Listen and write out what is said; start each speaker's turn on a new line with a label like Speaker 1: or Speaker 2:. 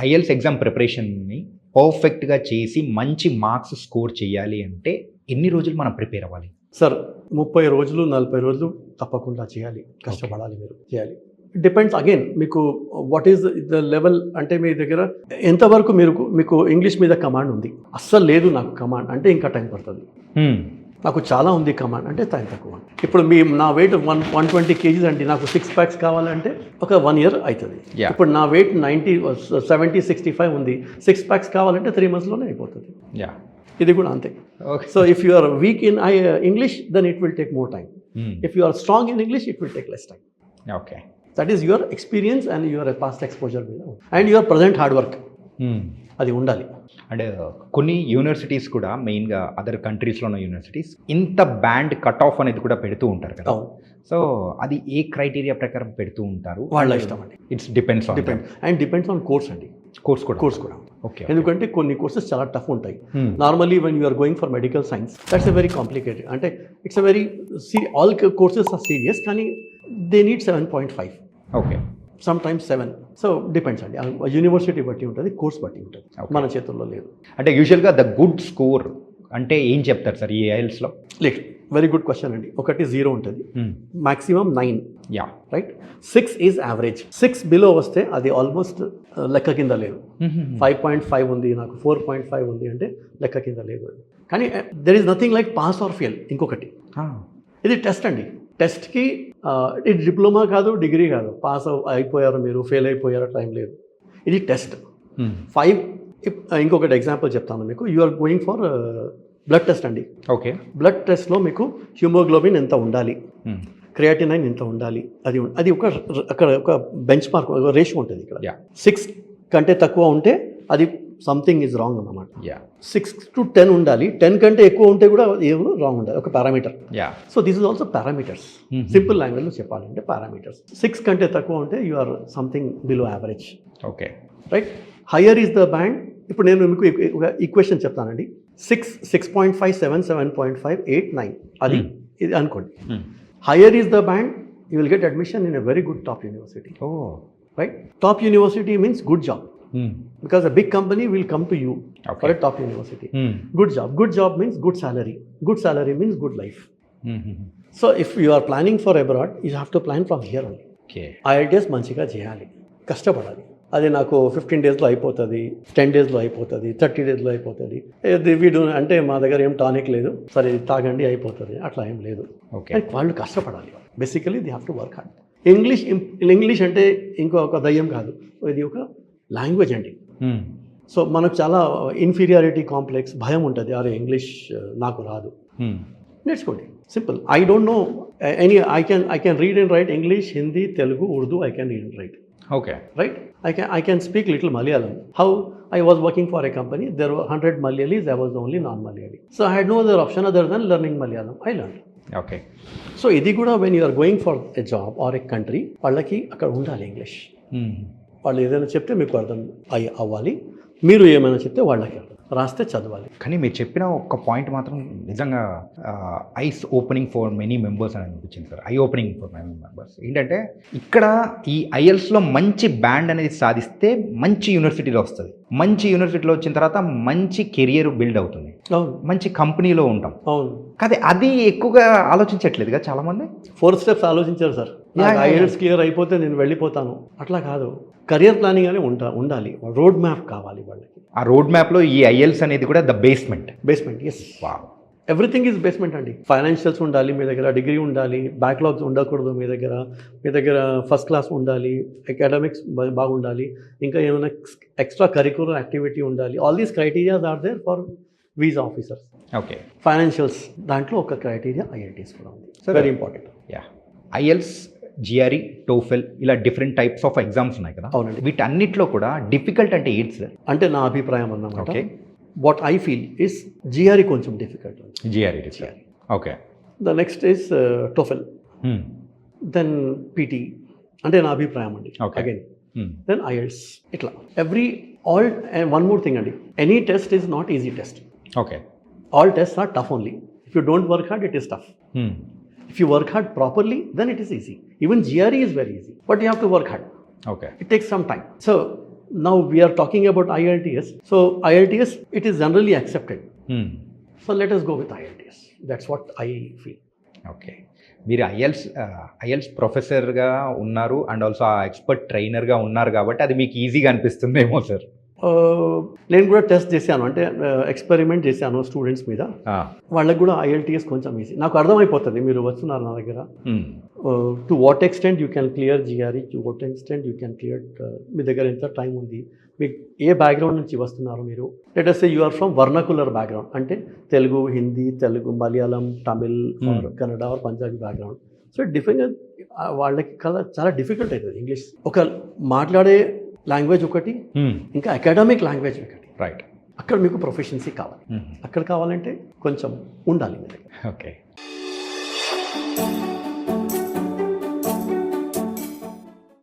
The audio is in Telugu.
Speaker 1: ఐఎల్స్ ఎగ్జామ్ ప్రిపరేషన్ని పర్ఫెక్ట్గా చేసి మంచి మార్క్స్ స్కోర్ చేయాలి అంటే ఎన్ని రోజులు మనం ప్రిపేర్ అవ్వాలి?
Speaker 2: సార్ 30 రోజులు 40 రోజులు తప్పకుండా చేయాలి, కష్టపడాలి, మీరు చేయాలి. డిపెండ్స్ అగైన్ మీకు వాట్ ఈస్ ద లెవెల్, అంటే మీ దగ్గర ఎంతవరకు మీకు ఇంగ్లీష్ మీద కమాండ్ ఉంది. అస్సలు లేదు నాకు కమాండ్ అంటే ఇంకా టైం పడుతుంది. నాకు చాలా ఉంది కమాండ్ అంటే టైం తక్కువ. ఇప్పుడు నా వెయిట్ 120 kgs అండి, నాకు 6 packs కావాలంటే ఒక 1 year అవుతుంది. ఇప్పుడు నా వెయిట్ 70-65 ఉంది, 6 packs కావాలంటే 3 monthsలోనే అయిపోతుంది. ఇది కూడా అంతే. So if you are weak in English then it will take more time. If you are strong in English it will take less time.
Speaker 1: Okay,
Speaker 2: that is your experience and your past exposure మీద and your present hard work అది ఉండాలి.
Speaker 1: అంటే కొన్ని యూనివర్సిటీస్ కూడా మెయిన్గా అదర్ కంట్రీస్లో ఉన్న యూనివర్సిటీస్ ఇంత బ్యాండ్ కట్ ఆఫ్ అనేది కూడా పెడుతూ ఉంటారు కదా. సో అది ఏ క్రైటీరియా ప్రకారం పెడుతూ ఉంటారు?
Speaker 2: వాళ్ళ ఇష్టం అండి.
Speaker 1: ఇట్స్ డిపెండ్స్
Speaker 2: ఆన్ కోర్స్ అండి. కోర్స్ కూడా
Speaker 1: ఓకే.
Speaker 2: ఎందుకంటే కొన్ని కోర్సెస్ చాలా టఫ్ ఉంటాయి. Normally when you're going for medical science that's a very complicated, అంటే it's a very all courses are serious, కానీ they need 7.5.
Speaker 1: Okay,
Speaker 2: sometimes 7. So depends అండి, యూనివర్సిటీ బట్టి ఉంటుంది, కోర్స్ బట్టి ఉంటుంది, మన చేతుల్లో లేదు.
Speaker 1: అంటే యూజువల్గా ద గుడ్ స్కోర్ అంటే ఏం చెప్తారు సార్ ఈ ఐఎల్స్లో?
Speaker 2: లేదు, వెరీ గుడ్ క్వశ్చన్ అండి. ఒకటి 0 ఉంటుంది, maximum 9. Right, 6 is average. 6 below వస్తే అది ఆల్మోస్ట్ లెక్క కింద లేదు. 5.5 ఉంది, నాకు 4.5 ఉంది అంటే లెక్క కింద లేదు. కానీ there is nothing like pass or fail. ఇంకొకటి, ఇది టెస్ట్ అండి. టెస్ట్కి ఇది డిప్లొమా కాదు, డిగ్రీ కాదు. పాస్ అయిపోయారు మీరు, ఫెయిల్ అయిపోయారు టైం లేదు. ఇది టెస్ట్. 5. ఇంకొకటి ఎగ్జాంపుల్ చెప్తాను మీకు. You are going for blood test అండి.
Speaker 1: ఓకే,
Speaker 2: బ్లడ్ టెస్ట్లో మీకు హ్యూమోగ్లోబిన్ ఎంత ఉండాలి, క్రియాటినైన్ ఎంత ఉండాలి, అది ఒక బెంచ్ మార్క్, ఒక రేషియో ఉంటుంది. ఇక్కడ 6 కంటే తక్కువ ఉంటే అది సంథింగ్ ఈజ్ రాంగ్ అన్నమాట. 6 to 10 ఉండాలి. 10 కంటే ఎక్కువ ఉంటే కూడా ఏమో రాంగ్ ఉండాలి, ఒక parameter. So this is also parameters. Simple లాంగ్వేజ్లో చెప్పాలంటే పారామీటర్స్. 6 కంటే తక్కువ ఉంటే you or something below average.
Speaker 1: Okay,
Speaker 2: right. Higher is the band. ఇప్పుడు నేను మీకు ఒక ఈక్వేషన్ చెప్తానండి. 6, 6.5, 7, 7.5, 8, 9 అది ఇది అనుకోండి. Higher is the band, you will get admission in a very good top university. Right, top university means good job. Because a big company will come to you for a top university. Good job means good salary means good life. So if you are planning for abroad, you have to plan from here only. IELTS మంచిగా చేయాలి, కష్టపడాలి. అది నాకు 15 daysలో అయిపోతుంది, 10 daysలో అయిపోతుంది, 30 daysలో అయిపోతుంది. వీడు అంటే మా దగ్గర ఏం టానిక్ లేదు, సరే తాగండి అయిపోతుంది, అట్లా ఏం లేదు. వాళ్ళు కష్టపడాలి. Basically they have to work hard. English అంటే ఇంకొక దయ్యం కాదు, ఇది ఒక లాంగ్వేజ్ అండి. సో మనకు చాలా ఇన్ఫీరియారిటీ కాంప్లెక్స్, భయం ఉంటుంది. అరే ఇంగ్లీష్ నాకు రాదు, నేర్చుకోండి. Simple. I don't know any, I can read and right English, Hindi, Telugu, Urdu. I can read and right.
Speaker 1: Okay,
Speaker 2: right. I can speak little Malayalam. How I was working for a company, there were 100 Malayalis, I was the only non-Malayali. So I had no other option other than learning Malayalam. I learned.
Speaker 1: Okay.
Speaker 2: So ఇది కూడా when you are going for a job or a country, వాళ్ళకి అక్కడ ఉండాలి ఇంగ్లీష్. వాళ్ళు ఏదైనా చెప్తే మీకు అర్థం అవ్వాలి, మీరు ఏమైనా చెప్తే వాళ్ళకి అర్థం, రాస్తే చదవాలి.
Speaker 1: కానీ మీరు చెప్పిన ఒక పాయింట్ మాత్రం నిజంగా ice opening for many members అని అనిపించింది sir. Eye opening for many members. ఏంటంటే ఇక్కడ ఈ ఐఎల్స్లో మంచి బ్యాండ్ అనేది సాధిస్తే మంచి యూనివర్సిటీలో వస్తుంది. మంచి యూనివర్సిటీలో వచ్చిన తర్వాత మంచి కెరియర్ బిల్డ్ అవుతుంది, మంచి కంపెనీలో ఉంటాం.
Speaker 2: అవును,
Speaker 1: కానీ అది ఎక్కువగా ఆలోచించట్లేదుగా చాలామంది.
Speaker 2: 4 steps ఆలోచించారు సార్. ఐఎల్స్ క్లియర్ అయిపోతే నేను వెళ్ళిపోతాను, అట్లా కాదు. కెరియర్ ప్లానింగ్ అని ఉండాలి, రోడ్ మ్యాప్ కావాలి వాళ్ళకి.
Speaker 1: ఆ రోడ్ మ్యాప్లో ఈ ఐఎల్స్ అనేది కూడా the basement.
Speaker 2: Yes, everything is basement అండి. ఫైనాన్షియల్స్ ఉండాలి మీ దగ్గర, డిగ్రీ ఉండాలి, బ్యాక్లాగ్స్ ఉండకూడదు మీ దగ్గర ఫస్ట్ క్లాస్ ఉండాలి, అకాడమిక్స్ బాగుండాలి, ఇంకా ఏమైనా ఎక్స్ట్రా కరిక్యులర్ యాక్టివిటీ ఉండాలి. All these criterias are there for visa officers.
Speaker 1: Okay,
Speaker 2: financials దాంట్లో ఒక క్రైటీరియా ఐఐటీస్ కూడా ఉంది, very important.
Speaker 1: IELTS, GRE, TOEFL ఇలా డిఫరెంట్ టైప్స్ ఆఫ్ ఎగ్జామ్స్ ఉన్నాయి కదా.
Speaker 2: అవునండి.
Speaker 1: వీటన్నిటిలో కూడా డిఫికల్ట్ అంటే ఏంటి సార్?
Speaker 2: అంటే నా అభిప్రాయం అన్నమాట. Okay, what I feel is GRE కొంచెం difficult.
Speaker 1: GRE. Okay.
Speaker 2: The next is TOEFL, then PT, అంటే నా అభిప్రాయం అండి. Again then IELTS. ఇట్లా ఆల్ వన్ మోర్ థింగ్ అండి, any test is not easy test.
Speaker 1: Okay,
Speaker 2: all tests are tough only. If you don't work hard, it is tough. If you work hard properly, then it is easy. Even GRE is very easy, but you have to work hard.
Speaker 1: Okay.
Speaker 2: It takes some time. So now we are talking about IELTS. So IELTS, it is generally accepted. So let us go with IELTS. That's what I feel.
Speaker 1: Okay, మీరు ఐఎల్స్ ప్రొఫెసర్గా ఉన్నారు అండ్ ఆల్సో ఆ ఎక్స్పర్ట్ ట్రైనర్గా ఉన్నారు కాబట్టి అది మీకు ఈజీగా అనిపిస్తుందేమో సార్.
Speaker 2: నేను కూడా టెస్ట్ చేశాను, అంటే ఎక్స్పెరిమెంట్ చేశాను స్టూడెంట్స్ మీద. వాళ్ళకి కూడా IELTS కొంచెం ఈజీ. నాకు అర్థమైపోతుంది మీరు వస్తున్నారు నా దగ్గర. To what extent you can clear GRE, to what extent you can clear, మీ దగ్గర ఎంత టైం ఉంది, మీకు ఏ బ్యాక్గ్రౌండ్ నుంచి వస్తున్నారు మీరు. Let us say you are from vernacular background, అంటే Telugu, Hindi, Telugu, Malayalam, Tamil, Kannada or Punjabi background. So different, వాళ్ళకి చాలా డిఫికల్ట్ అవుతుంది ఇంగ్లీష్. ఒక మాట్లాడే లాంగ్వేజ్ ఒకటి, ఇంకా అకాడమిక్ లాంగ్వేజ్ ఒకటి.
Speaker 1: రైట్.
Speaker 2: అక్కడ మీకు ప్రొఫెషన్సీ కావాలి. అక్కడ కావాలంటే కొంచెం ఉండాలి మీ దగ్గర.
Speaker 1: ఓకే.